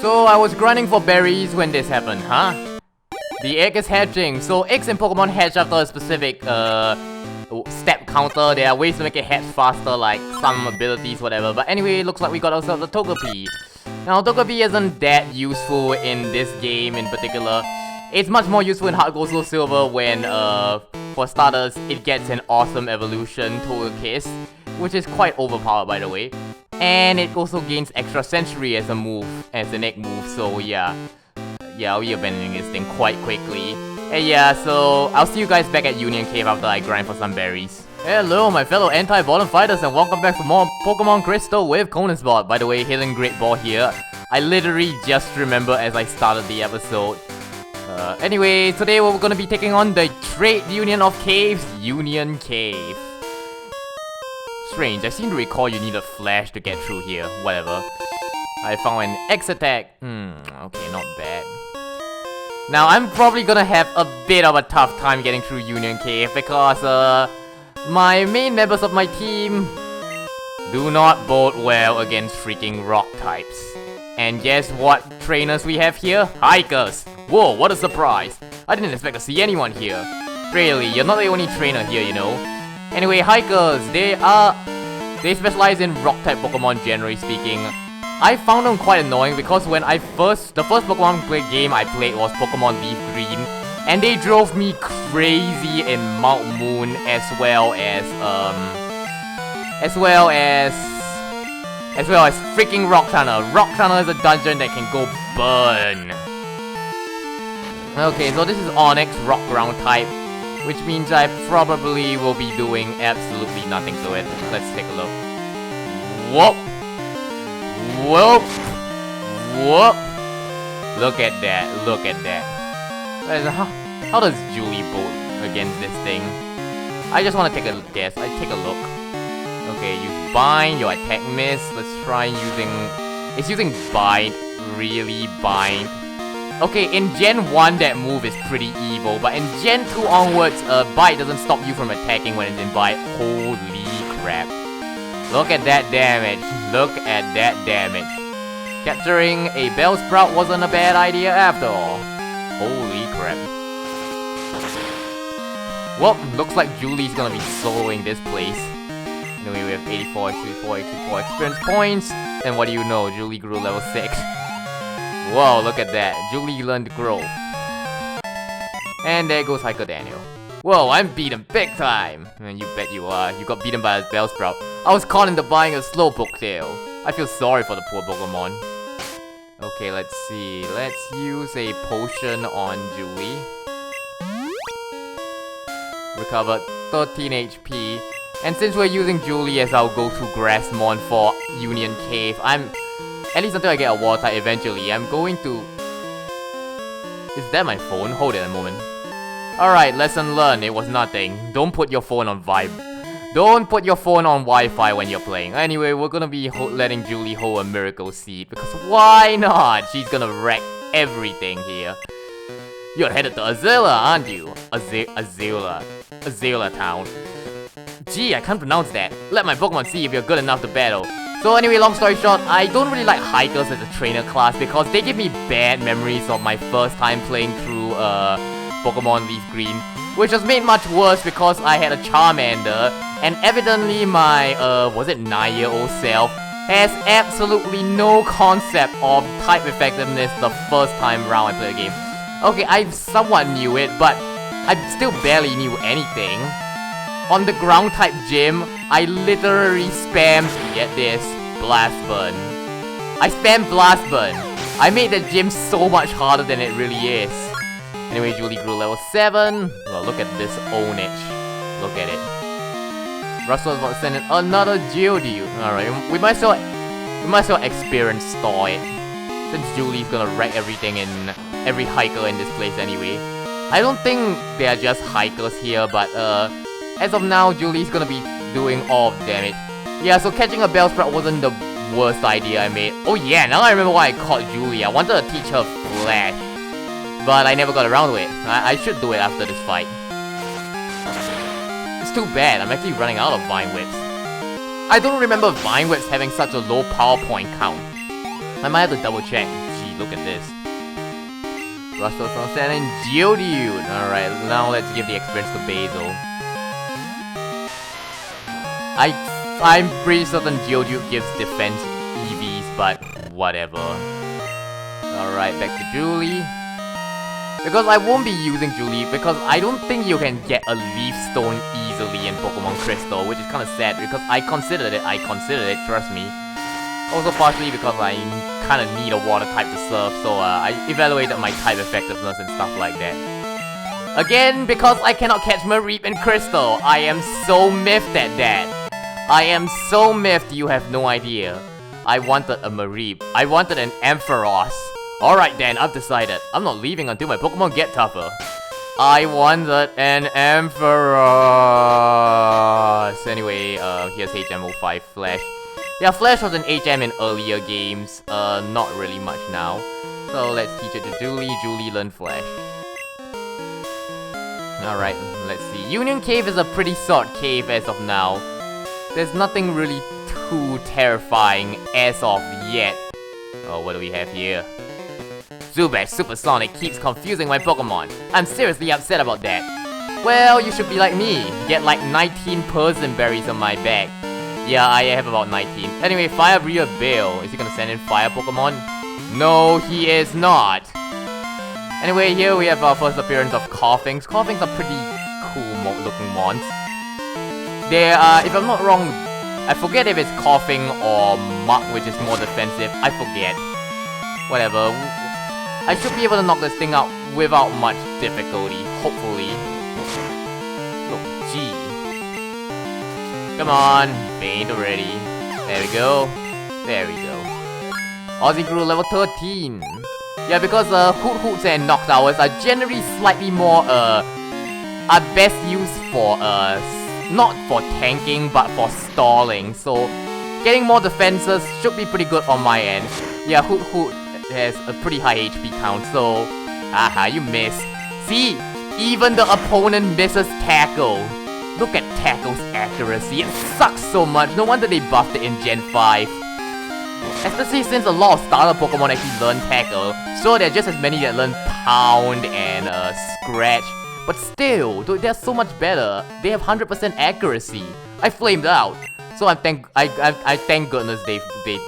So I was grinding for berries when this happened, huh? The egg is hatching. So eggs in Pokemon hatch after a specific step counter. There are ways to make it hatch faster, like some abilities, whatever. But anyway, it looks like we got ourselves a Togepi. Now Togepi isn't that useful in this game in particular. It's much more useful in Heart Gold Soul Silver when, for starters, it gets an awesome evolution, Togekiss, which is quite overpowered by the way. And it also gains extra Century as a move, as an egg move, so yeah. Yeah, I'll be abandoning this thing quite quickly. And yeah, so I'll see you guys back at Union Cave after I grind for some berries. Hello, my fellow anti-bottom fighters, and welcome back for more Pokemon Crystal with konisbored. By the way, Hidden Great Ball here. I literally just remember as I started the episode. Anyway, today we're gonna be taking on the Trade Union of Caves, Union Cave. Strange, I seem to recall you need a flash to get through here. Whatever. I found an X attack. Okay, not bad. Now, I'm probably gonna have a bit of a tough time getting through Union Cave because, my main members of my team do not bode well against freaking rock types. And guess what trainers we have here? Hikers! Whoa, what a surprise! I didn't expect to see anyone here. Really, you're not the only trainer here, you know. Anyway, Hikers, they specialize in rock type Pokemon generally speaking. I found them quite annoying because when the first Pokemon game I played was Pokemon Leaf Green, and they drove me crazy in Mount Moon as well as freaking Rock Tunnel. Rock Tunnel is a dungeon that can go burn. Okay, so this is Onyx, Rock Ground type, which means I probably will be doing absolutely nothing to it. Let's take a look. Whoop! Whoop! Whoop! Look at that, look at that. How does Julie bolt against this thing? I just want to take a guess. I take a look. Okay, you bind, your attack miss. Let's try using... It's using bind. Really bind. Okay, in Gen 1 that move is pretty evil, but in Gen 2 onwards, bite doesn't stop you from attacking when it's in bite. Holy crap. Look at that damage. Look at that damage. Capturing a Bellsprout wasn't a bad idea after all. Holy crap. Well, looks like Julie's gonna be soloing this place. Anyway, we have 84, 84, 84 experience points. And what do you know? Julie grew level 6. Whoa, look at that. Julie learned to grow. And there goes Hiker Daniel. Whoa, I'm beaten big time! And you bet you are. You got beaten by a Bellsprout. I was caught into buying a Slowpoke tail. I feel sorry for the poor Pokemon. Okay, let's see. Let's use a potion on Julie. Recovered 13 HP. And since we're using Julie as our go-to Grassmon for Union Cave, at least until I get a Water type eventually, I'm going to... Is that my phone? Hold it a moment. Alright, lesson learned. It was nothing. Don't put your phone on Don't put your phone on Wi-Fi when you're playing. Anyway, we're gonna be letting Julie hold a Miracle Seed, because why not? She's gonna wreck everything here. You're headed to Azela, aren't you? Azela Town. Gee, I can't pronounce that. Let my Pokemon see if you're good enough to battle. So anyway, long story short, I don't really like Hikers as a trainer class because they give me bad memories of my first time playing through Pokemon Leaf Green, which was made much worse because I had a Charmander, and evidently my, was it 9-year-old self, has absolutely no concept of type effectiveness the first time round I played the game. Okay, I somewhat knew it, but I still barely knew anything. On the ground type gym, I literally spammed, get this, Blast Burn. I spammed Blast Burn. I made the gym so much harder than it really is. Anyway, Julie grew level 7. Well, look at this ownage. Look at it. Russell's about to send in another Geodude. Alright, we might as well experience store it. Since Julie's gonna wreck everything in every hiker in this place anyway. I don't think they are just hikers here, but as of now, Julie's gonna be doing all of the damage. Yeah, so catching a Bellsprout wasn't the worst idea I made. Oh yeah, now I remember why I caught Julie. I wanted to teach her Flash, but I never got around to it. I should do it after this fight. It's too bad, I'm actually running out of Vine Whips. I don't remember Vine Whips having such a low power point count. I might have to double check. Jeez. look at this. Russell Sunset and Geodude. Alright, now let's give the experience to Basil. I'm pretty certain Geodude gives defense EVs, but whatever. Alright, back to Julie. Because I won't be using Julie, because I don't think you can get a Leaf Stone easily in Pokemon Crystal, which is kinda sad, because I considered it, trust me. Also partially because I kinda need a water type to surf, so I evaluated my type effectiveness and stuff like that. Again, because I cannot catch Mareep in Crystal, I am so miffed at that. I am so miffed, you have no idea. I wanted a Mareep. I wanted an Ampharos. Alright then, I've decided. I'm not leaving until my Pokemon get tougher. I wanted an Ampharos. Anyway, here's HM05 Flash. Yeah, Flash was an HM in earlier games. Not really much now. So let's teach it to Julie. Julie learn Flash. Alright, let's see. Union Cave is a pretty short cave as of now. There's nothing really too terrifying as of yet. Oh, what do we have here? Zubat Supersonic keeps confusing my Pokemon. I'm seriously upset about that. Well, you should be like me. Get like 19 Persian berries on my back. Yeah, I have about 19. Anyway, Fire Breather Bill. Is he gonna send in Fire Pokemon? No, he is not. Anyway, here we have our first appearance of Coughings. Coughings are pretty cool looking mons. They are, if I'm not wrong, I forget if it's Coughing or Muk, which is more defensive. I forget. Whatever. I should be able to knock this thing out without much difficulty, hopefully. Oh, gee. Come on, faint already. There we go. There we go. Aussie grew level 13. Yeah, because Hoot Hoots and Noctowers are generally slightly more are best used for not for tanking but for stalling. So getting more defenses should be pretty good on my end. Yeah, Hoot Hoot has a pretty high HP count, so aha, you missed. See, even the opponent misses Tackle. Look at Tackle's accuracy, it sucks so much. No wonder they buffed it in Gen 5. Especially since a lot of starter Pokemon actually learn Tackle, so there are just as many that learn Pound and Scratch. But still, they're so much better. They have 100% accuracy. I flamed out. So I thank goodness they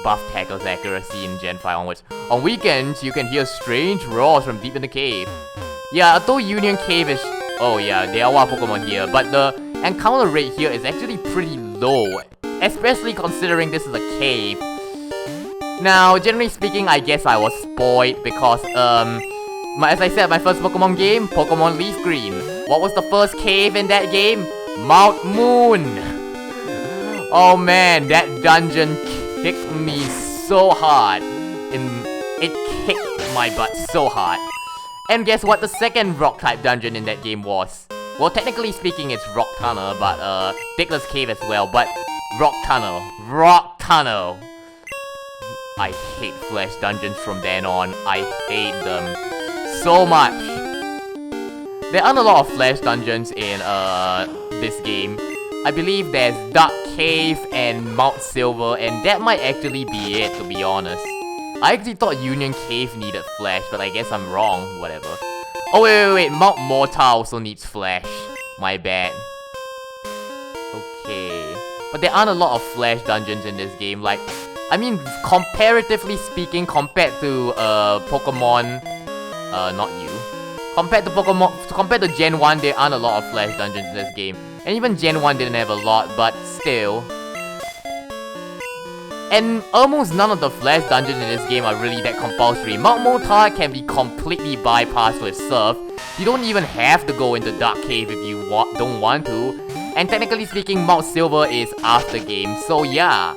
buffed Tackle's accuracy in Gen 5 onwards. On weekends, you can hear strange roars from deep in the cave. Yeah, although Union Cave is... Oh yeah, there are wild Pokemon here, but the encounter rate here is actually pretty low. Especially considering this is a cave. Now, generally speaking, I guess I was spoiled because, as I said, my first Pokemon game, Pokemon Leaf Green. What was the first cave in that game? Mount Moon! Oh man, that dungeon kicked me so hard. It kicked my butt so hard. And guess what the second rock-type dungeon in that game was? Well, technically speaking, it's Rock Tunnel, but, Digless Cave as well, but Rock Tunnel. Rock Tunnel! I hate Flash dungeons from then on. I hate them so much. There aren't a lot of Flash dungeons in this game. I believe there's Dark Cave and Mount Silver, and that might actually be it, to be honest. I actually thought Union Cave needed Flash, but I guess I'm wrong. Whatever. Oh wait, Mount Mortar also needs Flash. My bad. Okay. But there aren't a lot of Flash dungeons in this game. Like, I mean, comparatively speaking, compared to Pokemon, not you. Compared to Gen 1, there aren't a lot of Flash dungeons in this game. And even Gen 1 didn't have a lot, but still. And almost none of the Flash dungeons in this game are really that compulsory. Mount Mortar can be completely bypassed with Surf. You don't even have to go into Dark Cave if you don't want to. And technically speaking, Mount Silver is after game, so yeah.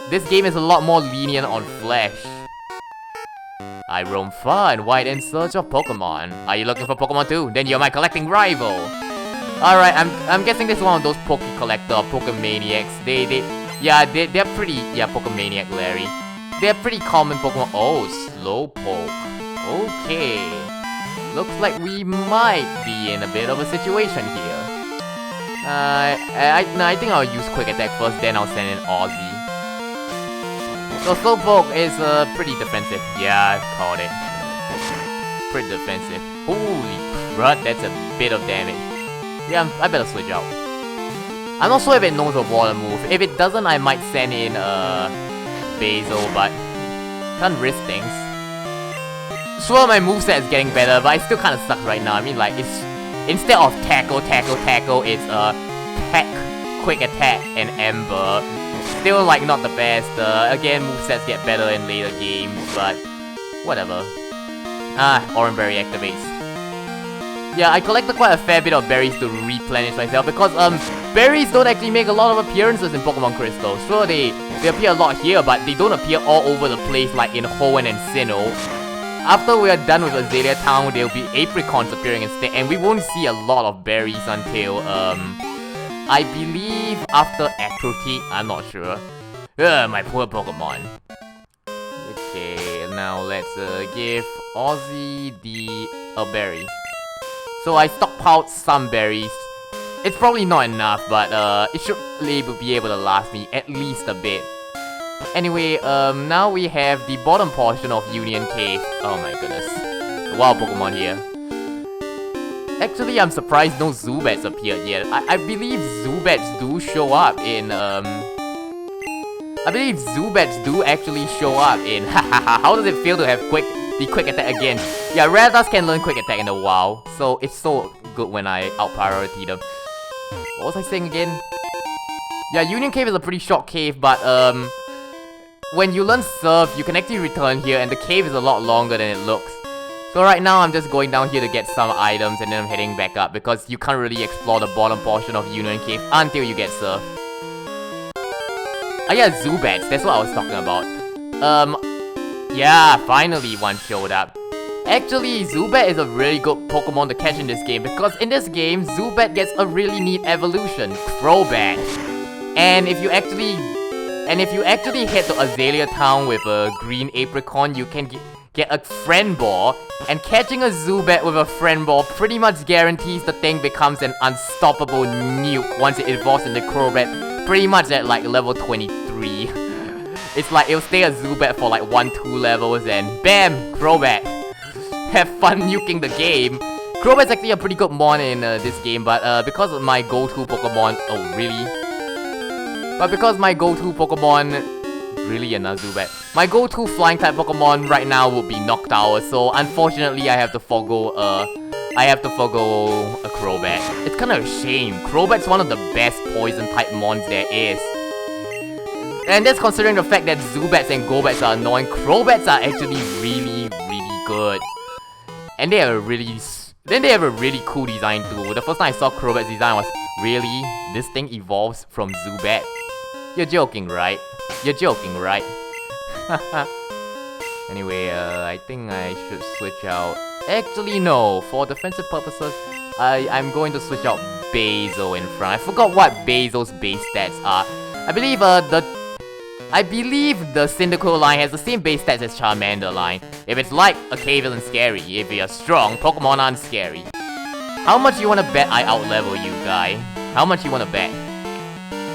This game is a lot more lenient on Flash. I roam far and wide in search of Pokemon. Are you looking for Pokemon too? Then you're my collecting rival. Alright, I'm guessing this is one of those Poke Collector or Pokemaniacs. They're pretty, Pokemaniac Larry. They're pretty common Pokemon. Oh, Slowpoke. Okay. Looks like we might be in a bit of a situation here. I think I'll use Quick Attack first, then I'll send in Aussie. So Slowpoke is pretty defensive. Yeah, I called it. Pretty defensive. Holy crud, that's a bit of damage. Yeah, I better switch out. I'm not sure if it knows a water move. If it doesn't, I might send in Basil, but can't risk things. Sure, my moveset is getting better, but it still kind of sucks right now. I mean, like, it's instead of tackle, it's peck, quick attack, and ember. Still, like, not the best. Again, movesets get better in later games, but whatever. Orange Berry activates. Yeah, I collected quite a fair bit of berries to replenish myself because berries don't actually make a lot of appearances in Pokemon Crystal. Sure, they appear a lot here, but they don't appear all over the place like in Hoenn and Sinnoh. After we are done with Azalea Town, there will be apricorns appearing instead, and we won't see a lot of berries until I believe after Atrophy. I'm not sure. My poor Pokemon. Okay, now let's give Ozzy a berry. So I stockpiled some berries. It's probably not enough, but it should be able to last me at least a bit. Anyway, now we have the bottom portion of Union Cave. Oh my goodness. Wild Pokemon here. Actually, I'm surprised no Zubats appeared yet. I believe Zubats do show up in, I believe Zubats do actually show up in... How does it feel to have the quick attack again? Yeah, Rattata can learn quick attack in the WoW, so it's so good when I out-priority them. What was I saying again? Yeah, Union Cave is a pretty short cave, but when you learn Surf, you can actually return here, and the cave is a lot longer than it looks. So right now, I'm just going down here to get some items, and then I'm heading back up, because you can't really explore the bottom portion of Union Cave until you get Surf. Oh yeah, Zubats, that's what I was talking about. Yeah, finally one showed up. Actually, Zubat is a really good Pokemon to catch in this game, because in this game, Zubat gets a really neat evolution, Crobat. And if you actually head to Azalea Town with a green Apricorn, you can get a Friend Ball, and catching a Zubat with a Friend Ball pretty much guarantees the thing becomes an unstoppable nuke once it evolves into Crobat, pretty much at like level 23. It's like it'll stay a Zubat for like 1-2 levels and BAM! Crobat! Have fun nuking the game. Crobat's actually a pretty good mon in this game, but because of my go-to Pokemon... Oh, really? But because my go-to Pokemon... Really, another Zubat? My go-to flying-type Pokemon right now would be Noctowl, so unfortunately I have to forgo a Crobat. It's kind of a shame. Crobat's one of the best poison-type mons there is. And that's considering the fact that Zubats and Gobats are annoying. Crobats are actually really, really good. And they have a really cool design too. The first time I saw Crobat's design was, really? This thing evolves from Zubat? You're joking, right? You're joking, right? Anyway, I think I should switch out. Actually, no. For defensive purposes, I'm going to switch out Basil in front. I forgot what Basil's base stats are. I believe the Cyndaquil line has the same base stats as Charmander line. If it's like a cave isn't scary, if you're strong, Pokemon aren't scary. How much you wanna bet I outlevel you, guy? How much you wanna bet?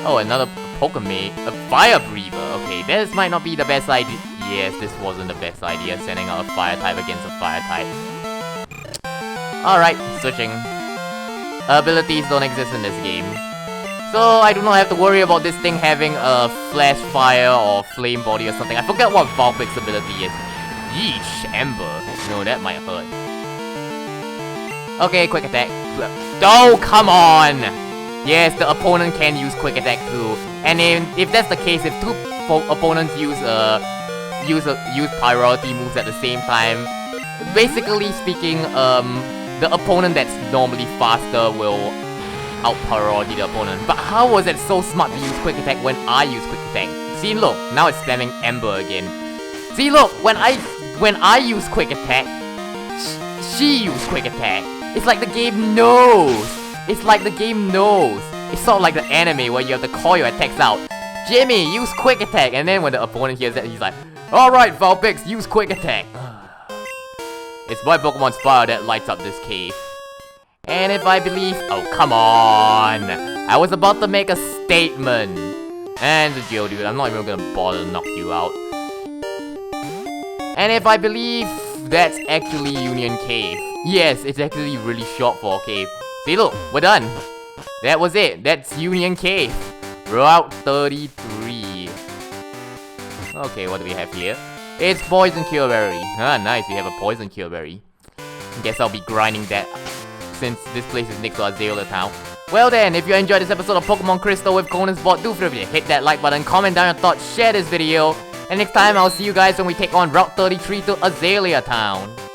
Oh, another Pokemon, a Fire Breather. Okay, this might not be the best idea. Yes, this wasn't the best idea, sending out a Fire type against a Fire type. Alright, switching. Abilities don't exist in this game. So I do not have to worry about this thing having a Flash Fire or Flame Body or something. I forget what Vulpix's ability is. Yeesh, Ember. No, that might hurt. Okay, Quick Attack. Oh, come on! Yes, the opponent can use Quick Attack too. And if that's the case, if two opponents use priority moves at the same time, basically speaking, the opponent that's normally faster will out-priority the opponent. But how was it so smart to use Quick Attack when I use Quick Attack? See, look, now it's spamming Ember again. See, look, when I use Quick Attack, she used Quick Attack. It's like the game knows. It's like the game knows. It's sort of like the anime where you have to call your attacks out. Jimmy, use Quick Attack, and then when the opponent hears that, he's like, alright, Vulpix, use Quick Attack. It's my Pokemon's fire that lights up this cave. And if I believe... Oh, come on! I was about to make a statement. And the Geodude, I'm not even gonna bother to knock you out. And if I believe that's actually Union Cave. Yes, it's actually really short for a cave. See, look, we're done. That was it. That's Union Cave. Route 33. Okay, what do we have here? It's poison curberry. Ah, nice. We have a poison curberry. Guess I'll be grinding that since this place is next to Azalea Town. Well then, if you enjoyed this episode of Pokemon Crystal with konisbored, do feel free to hit that like button, comment down your thoughts, share this video, and next time I'll see you guys when we take on Route 33 to Azalea Town.